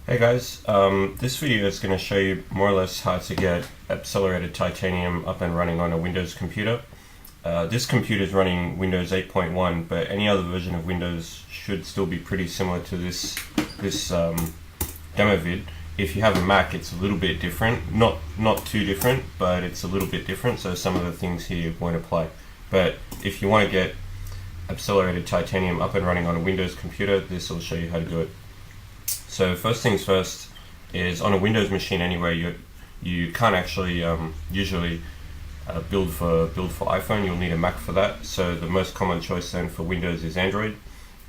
Hey guys, this video is going to show you more or less how to get Appcelerator Titanium up and running on a Windows computer. This computer is running Windows 8.1, but any other version of Windows should still be pretty similar to this demo vid. If you have a Mac, it's a little bit different, not too different, but it's a little bit different, so some of the things here won't apply. But if you want to get Appcelerator Titanium up and running on a Windows computer, this will show you how to do it. So first things first is on a Windows machine anyway, you can't actually usually build for iPhone. You'll need a Mac for that. So the most common choice then for Windows is Android.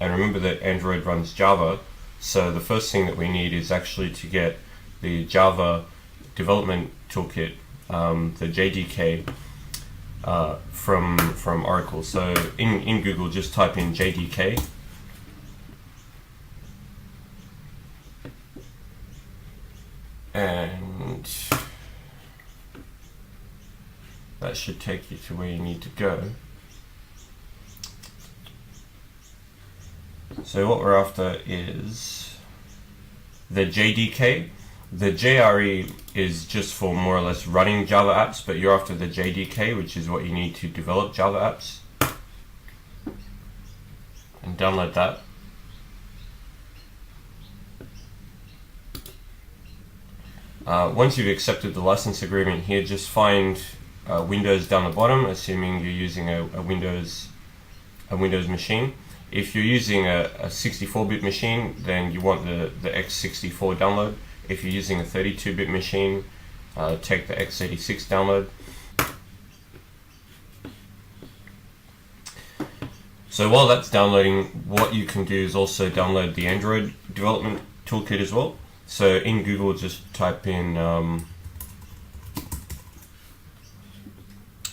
And remember that Android runs Java. So the first thing that we need is actually to get the Java development toolkit, the JDK from Oracle. So in Google, just type in JDK. And that should take you to where you need to go. So what we're after is the JDK. The JRE is just for more or less running Java apps, but you're after the JDK, which is what you need to develop Java apps. And download that. Once you've accepted the license agreement here, just find Windows down the bottom, assuming you're using a Windows machine. If you're using a 64-bit machine, then you want the x64 download. If you're using a 32-bit machine, take the x86 download. So while that's downloading, what you can do is also download the Android development toolkit as well. So in Google, just type in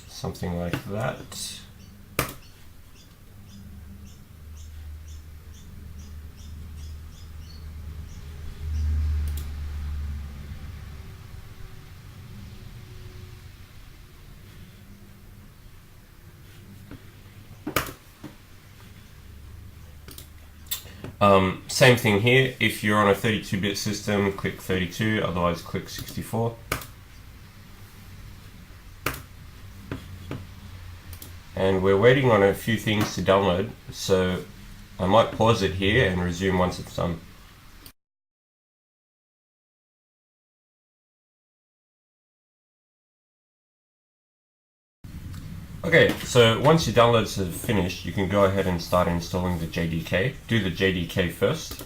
something like that. Same thing here. If you're on a 32-bit system, click 32, otherwise click 64. And we're waiting on a few things to download, so I might pause it here and resume once it's done. Okay, so once your downloads have finished, you can go ahead and start installing the JDK. Do the JDK first.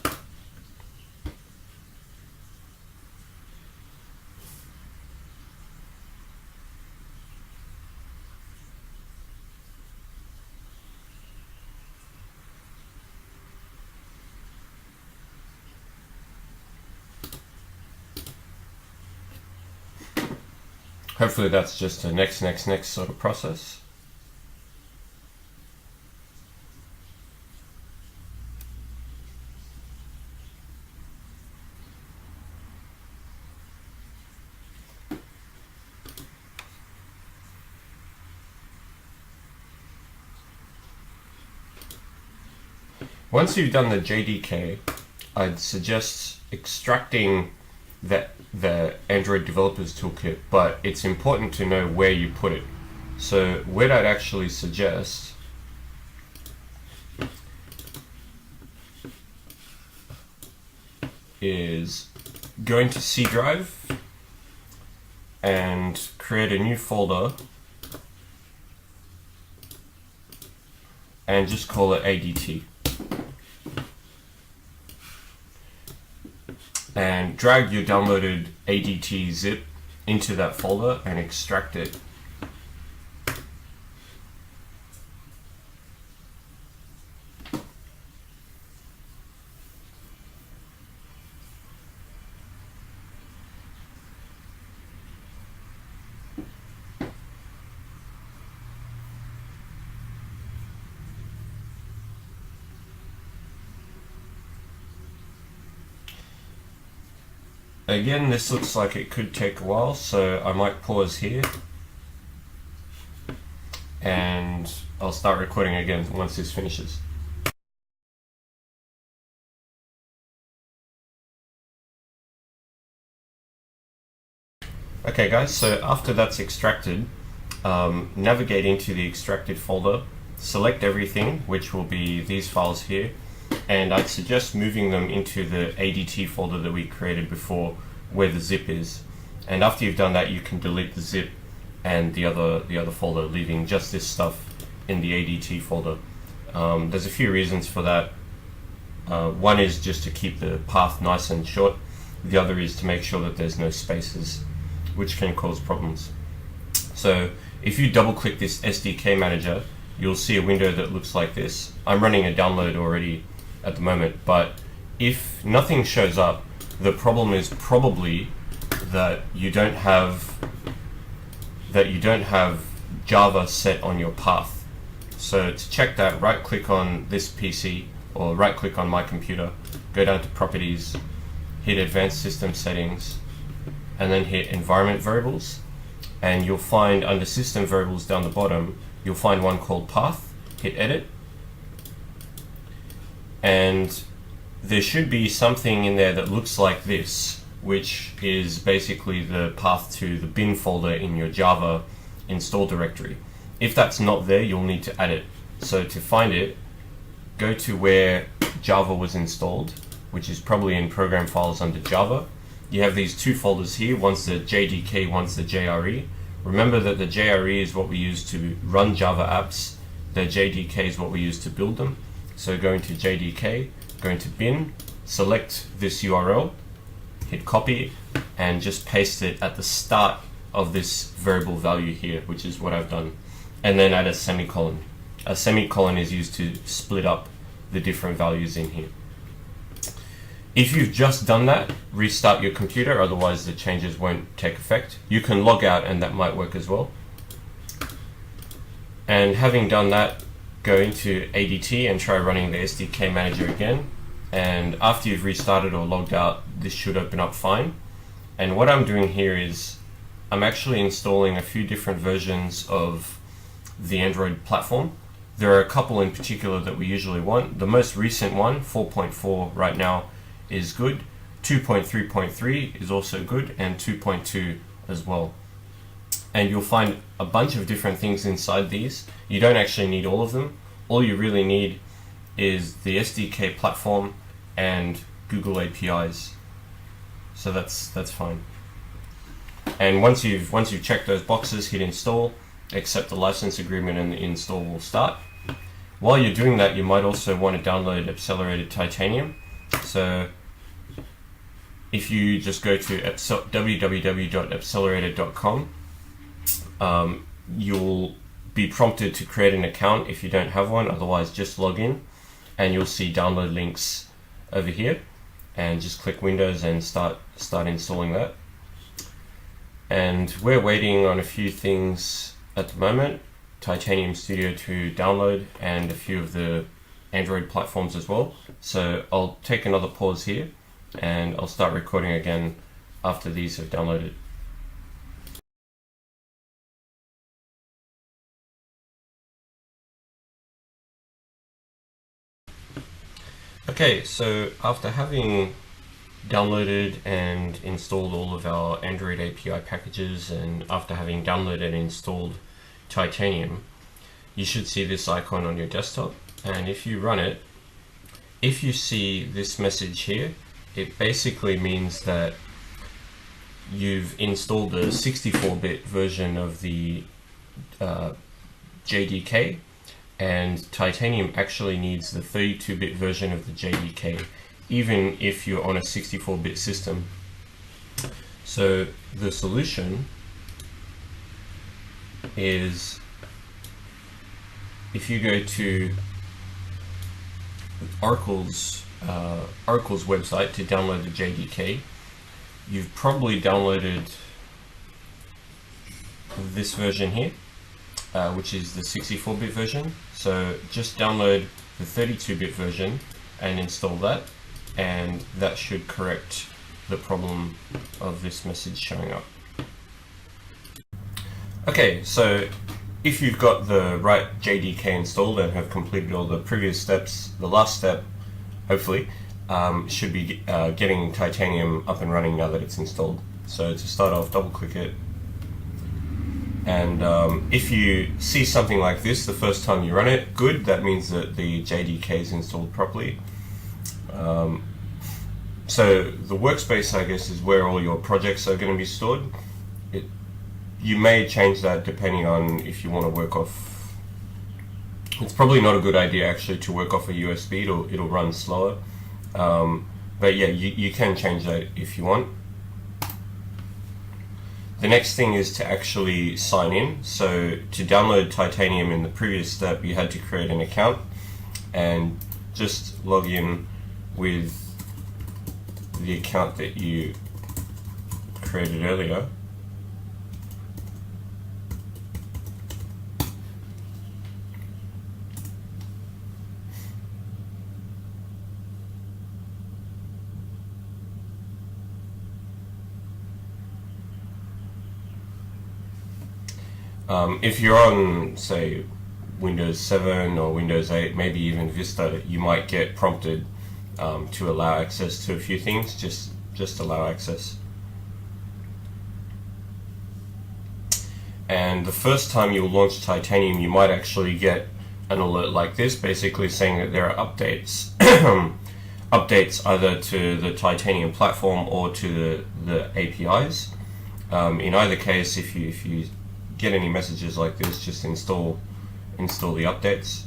Hopefully that's just a next sort of process. Once you've done the JDK, I'd suggest extracting the Android Developers Toolkit, but it's important to know where you put it. So what I'd actually suggest is going to C drive and create a new folder and just call it ADT. And drag your downloaded ADT zip into that folder and extract it. Again, this looks like it could take a while, so I might pause here and I'll start recording again once this finishes. Okay guys, so after that's extracted, navigate into the extracted folder, select everything, which will be these files here, and I'd suggest moving them into the ADT folder that we created before, where the zip is. And after you've done that, you can delete the zip and the other folder, leaving just this stuff in the ADT folder. There's a few reasons for that. One is just to keep the path nice and short. The other is to make sure that there's no spaces, which can cause problems. So if you double click this SDK manager, you'll see a window that looks like this. I'm running a download already at the moment, but if nothing shows up, the problem is probably that you don't have Java set on your path. So to check that, right click on this PC or right click on my computer, go down to properties, hit advanced system settings, and then hit environment variables, and you'll find under system variables down the bottom, you'll find one called path. Hit edit, and there should be something in there that looks like this, which is basically the path to the bin folder in your Java install directory. If that's not there, you'll need to add it. So to find it, go to where Java was installed, which is probably in program files under Java. You have these two folders here, one's the JDK, one's the JRE. Remember that the JRE is what we use to run Java apps, the JDK is what we use to build them. So go into JDK, go into bin, select this URL, hit copy, and just paste it at the start of this variable value here, which is what I've done. And then add a semicolon. A semicolon is used to split up the different values in here. If you've just done that, restart your computer, otherwise the changes won't take effect. You can log out and that might work as well. And having done that, go into ADT and try running the SDK manager again. And after you've restarted or logged out, this should open up fine. And what I'm doing here is I'm actually installing a few different versions of the Android platform. There are a couple in particular that we usually want. The most recent one, 4.4 right now, is good. 2.3.3 is also good, and 2.2 as well. And you'll find a bunch of different things inside these. You don't actually need all of them. All you really need is the SDK platform and Google APIs. So that's fine. And once you've checked those boxes, hit install, accept the license agreement, and the install will start. While you're doing that, you might also want to download Appcelerator Titanium. So if you just go to www.appcelerator.com, you'll be prompted to create an account if you don't have one. Otherwise, just log in and you'll see download links over here, and just click Windows and start installing that. And we're waiting on a few things at the moment, Titanium Studio to download, and a few of the Android platforms as well. So I'll take another pause here and I'll start recording again after these have downloaded. Okay, so after having downloaded and installed all of our Android API packages, and after having downloaded and installed Titanium, you should see this icon on your desktop. And if you run it, if you see this message here, it basically means that you've installed a 64-bit version of the JDK, and Titanium actually needs the 32-bit version of the JDK, even if you're on a 64-bit system. So the solution is, if you go to Oracle's website to download the JDK, you've probably downloaded this version here, which is the 64-bit version. So just download the 32-bit version and install that, and that should correct the problem of this message showing up. Okay, so if you've got the right JDK installed and have completed all the previous steps, the last step, hopefully, should be getting Titanium up and running now that it's installed. So to start off, double click it, and if you see something like this the first time you run it, good, that means that the JDK is installed properly. So the workspace, I guess, is where all your projects are going to be stored. You may change that depending on if you want to work off. It's probably not a good idea actually to work off a USB. It'll run slower. But yeah, you can change that if you want. The next thing is to actually sign in. So to download Titanium in the previous step, you had to create an account and just log in with the account that you created earlier. If you're on, say, Windows 7 or Windows 8, maybe even Vista, you might get prompted to allow access to a few things. Just allow access. And the first time you launch Titanium, you might actually get an alert like this, basically saying that there are updates, updates either to the Titanium platform or to the APIs. In either case, if you get any messages like this, just install the updates.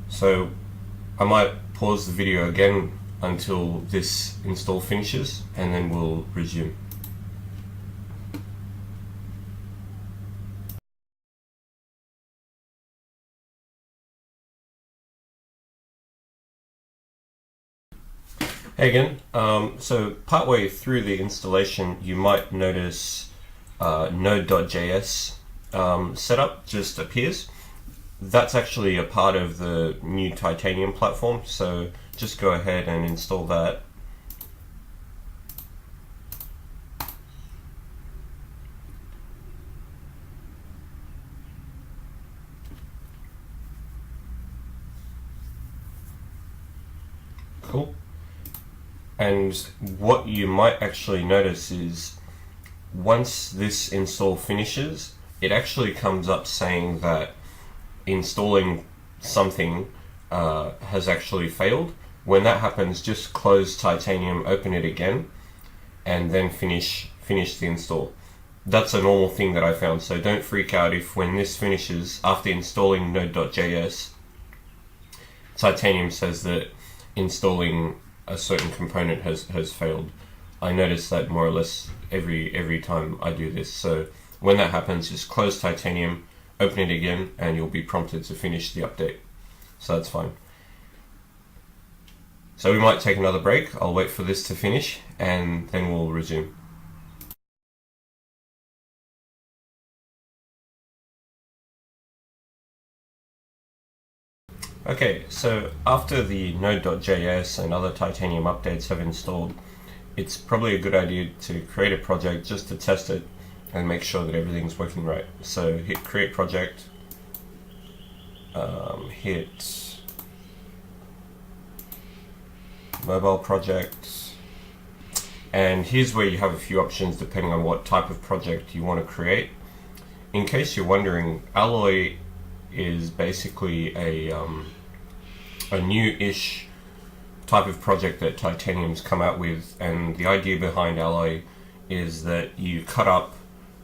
So I might pause the video again until this install finishes, and then we'll resume. Hey again. So partway through the installation, you might notice Node.js setup just appears. That's actually a part of the new Titanium platform, so just go ahead and install that. Cool. And what you might actually notice is once this install finishes, it actually comes up saying that installing something has actually failed. When that happens, just close Titanium, open it again, and then finish the install. That's a normal thing that I found, so don't freak out if when this finishes, after installing Node.js, Titanium says that installing a certain component has failed. I notice that more or less every time I do this. So when that happens, just close Titanium, open it again, and you'll be prompted to finish the update. So that's fine. So we might take another break. I'll wait for this to finish, and then we'll resume. Okay, so after the Node.js and other Titanium updates have installed, it's probably a good idea to create a project just to test it and make sure that everything's working right. So hit create project, hit mobile project, and here's where you have a few options depending on what type of project you want to create. In case you're wondering, Alloy is basically a new-ish type of project that Titanium's come out with, and the idea behind Alloy is that you cut up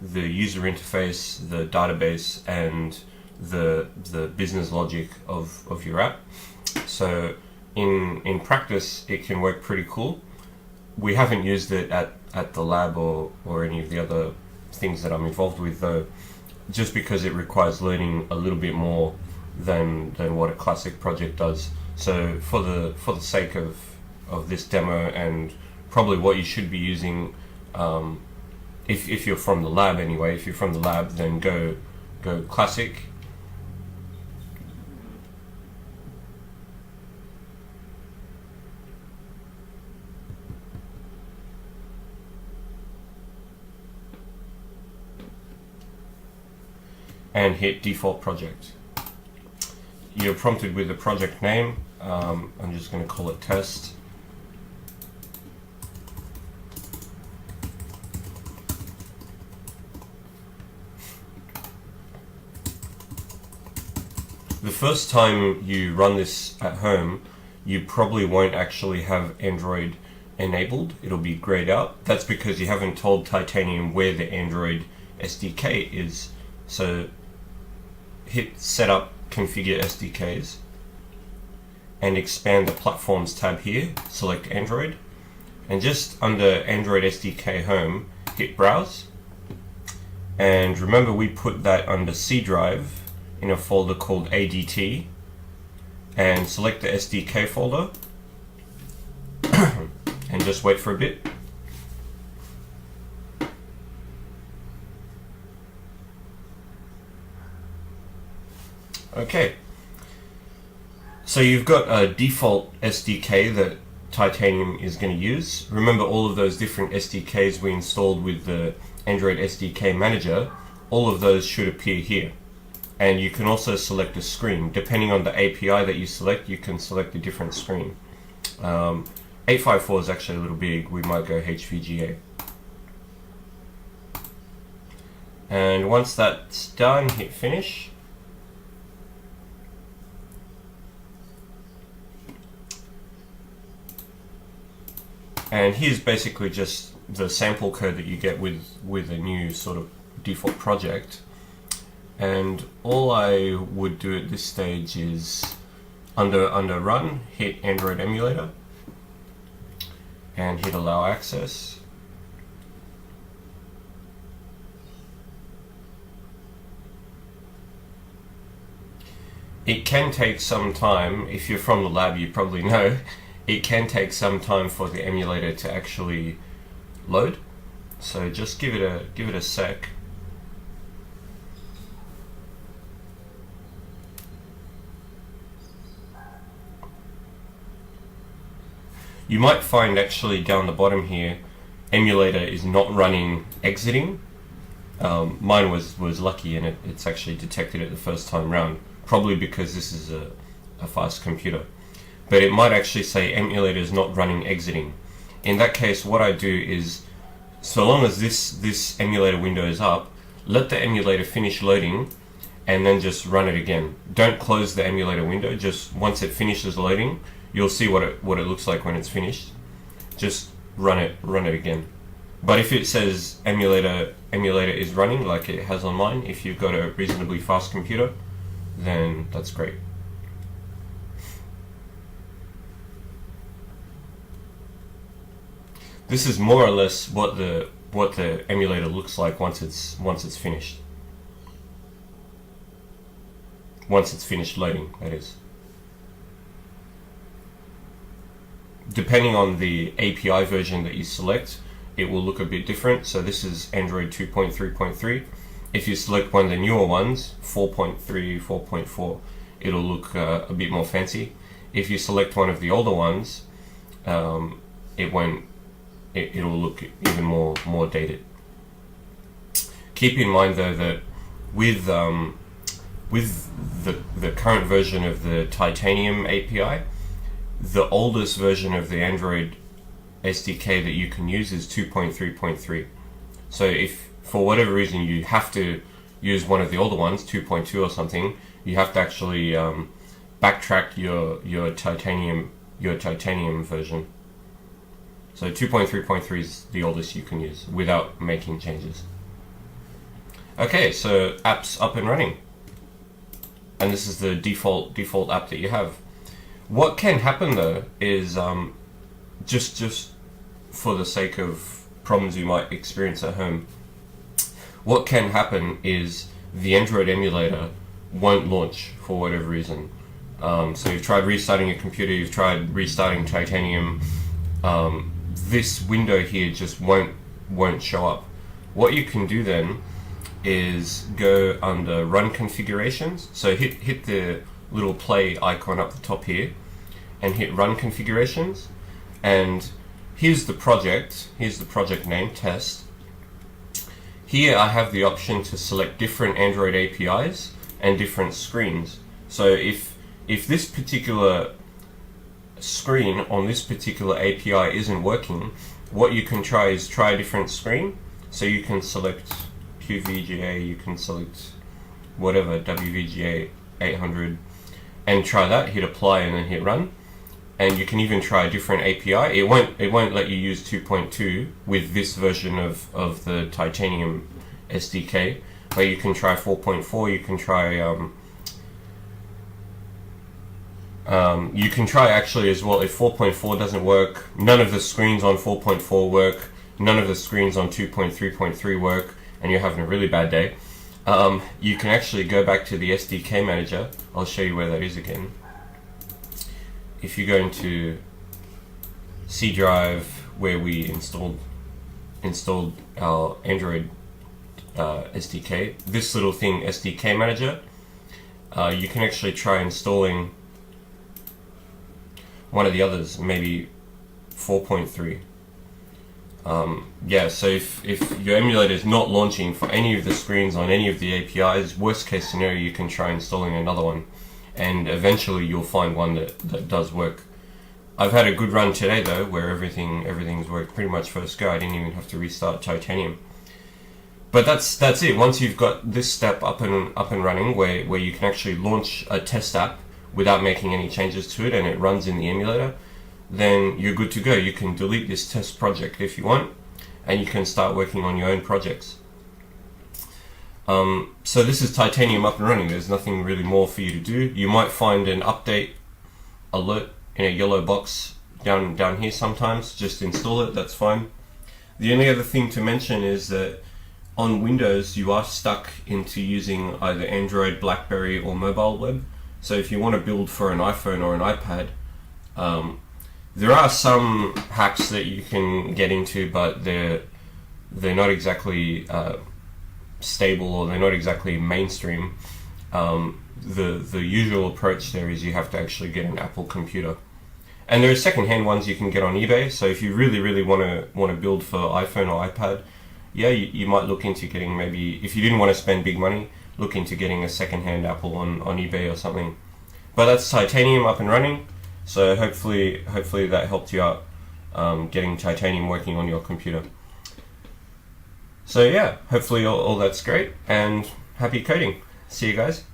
the user interface, the database, and the business logic of your app. So in practice, it can work pretty cool. We haven't used it at the lab or any of the other things that I'm involved with, though, just because it requires learning a little bit more than what a classic project does. So for the sake of this demo, and probably what you should be using, if you're from the lab anyway, if you're from the lab, then go classic. and hit default project. You're prompted with the project name. I'm just going to call it test. The first time you run this at home, you probably won't actually have Android enabled. It'll be grayed out. That's because you haven't told Titanium where the Android SDK is. So hit setup, configure SDKs, and expand the platforms tab here, select Android, and just under Android SDK home, hit browse. And remember, we put that under C drive in a folder called ADT, and select the SDK folder and just wait for a bit. Okay, so you've got a default SDK that Titanium is going to use. Remember, all of those different SDKs we installed with the Android SDK Manager, all of those should appear here. And you can also select a screen. Depending on the API that you select, you can select a different screen. 854 is actually a little big. We might go HVGA. And once that's done, hit finish. And here's basically just the sample code that you get with a new sort of default project. And all I would do at this stage is under run, hit Android emulator and hit allow access. It can take some time. If you're from the lab, you probably know it can take some time for the emulator to actually load. So just give it a sec. You might find actually down the bottom here, emulator is not running exiting. Mine was lucky and it's actually detected it the first time round, probably because this is a fast computer. But it might actually say emulator is not running exiting. In that case, what I do is, so long as this emulator window is up, let the emulator finish loading and then just run it again. Don't close the emulator window, just once it finishes loading, you'll see what it looks like when it's finished. Just run it again. But if it says emulator is running like it has on mine, if you've got a reasonably fast computer, then that's great. This is more or less what the emulator looks like once it's finished. Once it's finished loading, that is. Depending on the API version that you select, it will look a bit different. So this is Android 2.3.3. If you select one of the newer ones, 4.3, 4.4, it'll look a bit more fancy. If you select one of the older ones, it'll look even more dated. Keep in mind though that with the current version of the Titanium API, the oldest version of the Android SDK that you can use is 2.3.3. So if for whatever reason you have to use one of the older ones, 2.2 or something, you have to actually backtrack your Titanium version. So 2.3.3 is the oldest you can use without making changes. Okay, so app's up and running, and this is the default app that you have. What can happen though is just for the sake of problems you might experience at home, what can happen is the Android emulator won't launch for whatever reason. So you've tried restarting your computer, you've tried restarting Titanium, this window here just won't show up. What you can do then is go under Run Configurations. So hit the little play icon up the top here and hit Run Configurations, and here's the project name, test. Here I have the option to select different Android APIs and different screens. So if this particular screen on this particular API isn't working, what you can try is try a different screen. So you can select QVGA, you can select whatever, WVGA 800, and try that, hit apply and then hit run. And you can even try a different API. It won't let you use 2.2 with this version of the Titanium SDK, but you can try 4.4, you can try actually as well. If 4.4 doesn't work, none of the screens on 4.4 work, none of the screens on 2.3.3 work, and you're having a really bad day, you can actually go back to the SDK manager. I'll show you where that is again. If you go into C drive where we installed our Android SDK, this little thing, SDK manager, you can actually try installing one of the others, maybe 4.3. Yeah, so if your emulator is not launching for any of the screens on any of the APIs, worst case scenario, you can try installing another one, and eventually you'll find one that does work. I've had a good run today though, where everything's worked pretty much first go. I didn't even have to restart Titanium. But that's it. Once you've got this step up and running, where you can actually launch a test app without making any changes to it, and it runs in the emulator, then you're good to go. You can delete this test project if you want, and you can start working on your own projects. So this is Titanium up and running. There's nothing really more for you to do. You might find an update alert in a yellow box down here sometimes. Just install it, that's fine. The only other thing to mention is that on Windows you are stuck into using either Android, BlackBerry or mobile web. So if you want to build for an iPhone or an iPad, there are some hacks that you can get into, but they're not exactly stable, or they're not exactly mainstream. The usual approach there is you have to actually get an Apple computer, and there are second-hand ones you can get on eBay. So if you really want to build for iPhone or iPad, yeah, you might look into getting, maybe if you didn't want to spend big money, look into getting a second-hand Apple on eBay or something. But that's Titanium up and running. So hopefully that helped you out, getting Titanium working on your computer. So yeah, hopefully all that's great, and happy coding. See you guys.